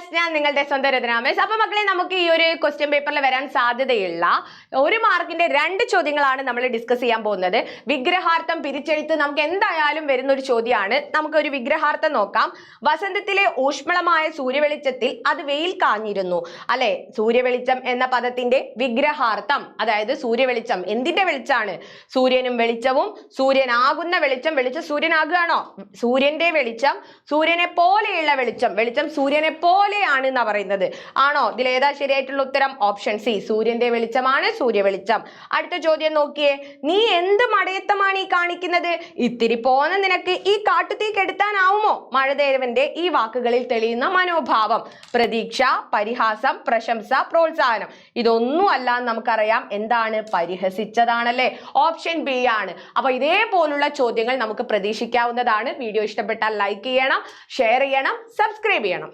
Viewers, ഞാൻ നിങ്ങളുടെ സ്വന്തം രത്നാമേശ്. അപ്പൊ മക്കളെ, നമുക്ക് ഈ ഒരു ക്വസ്റ്റ്യൻ പേപ്പറിൽ വരാൻ സാധ്യതയുള്ള 1 മാർക്കിന്റെ 2 ചോദ്യങ്ങളാണ് നമ്മൾ ഡിസ്കസ് ചെയ്യാൻ പോകുന്നത്. വിഗ്രഹാർത്ഥം പിരിച്ചെഴുത്ത് നമുക്ക് എന്തായാലും വരുന്ന ഒരു ചോദ്യമാണ്. നമുക്ക് ഒരു വിഗ്രഹാർത്ഥം നോക്കാം. വസന്തത്തിലെ ഊഷ്മളമായ സൂര്യവെളിച്ചത്തിൽ അത് വെയിൽ കാഞ്ഞിരുന്നു. അല്ലെ, സൂര്യവെളിച്ചം എന്ന പദത്തിന്റെ വിഗ്രഹാർത്ഥം, അതായത് സൂര്യവെളിച്ചം എന്തിന്റെ വെളിച്ചാണ്? സൂര്യനും വെളിച്ചവും, സൂര്യനാകുന്ന വെളിച്ചം, വെളിച്ചം സൂര്യനാകുകയാണോ? സൂര്യന്റെ വെളിച്ചം, സൂര്യനെ പോലെയുള്ള വെളിച്ചം, വെളിച്ചം സൂര്യനെ പോലെയാണ് എന്ന് പറയുന്നത് ആണോ? ഇതിൽ ഏതാ ശരിയായിട്ടുള്ള ഉത്തരം? ഓപ്ഷൻ സി, സൂര്യന്റെ വെളിച്ചമാണ് സൂര്യവെളിച്ചം. അടുത്ത ചോദ്യം നോക്കിയേ. നീ എന്ത് മടയത്തമാണ് ഈ കാണിക്കുന്നത്? ഇത്തിരി പോന്ന നിനക്ക് ഈ കാട്ടുതീ കെടുത്താനാവുമോ? മഴദേവന്റെ ഈ വാക്കുകളിൽ തെളിയുന്ന മനോഭാവം. പ്രതീക്ഷ, പരിഹാസം, പ്രശംസ, പ്രോത്സാഹനം. ഇതൊന്നും അല്ല എന്ന് നമുക്കറിയാം. എന്താണ്? പരിഹസിച്ചതാണല്ലേ. ഓപ്ഷൻ ബി ആണ്. അപ്പൊ ഇതേപോലുള്ള ചോദ്യങ്ങൾ നമുക്ക് പ്രതീക്ഷിക്കാവുന്നതാണ്. വീഡിയോ ഇഷ്ടപ്പെട്ടാൽ ലൈക്ക് ചെയ്യണം, ഷെയർ ചെയ്യണം, സബ്സ്ക്രൈബ് ചെയ്യണം.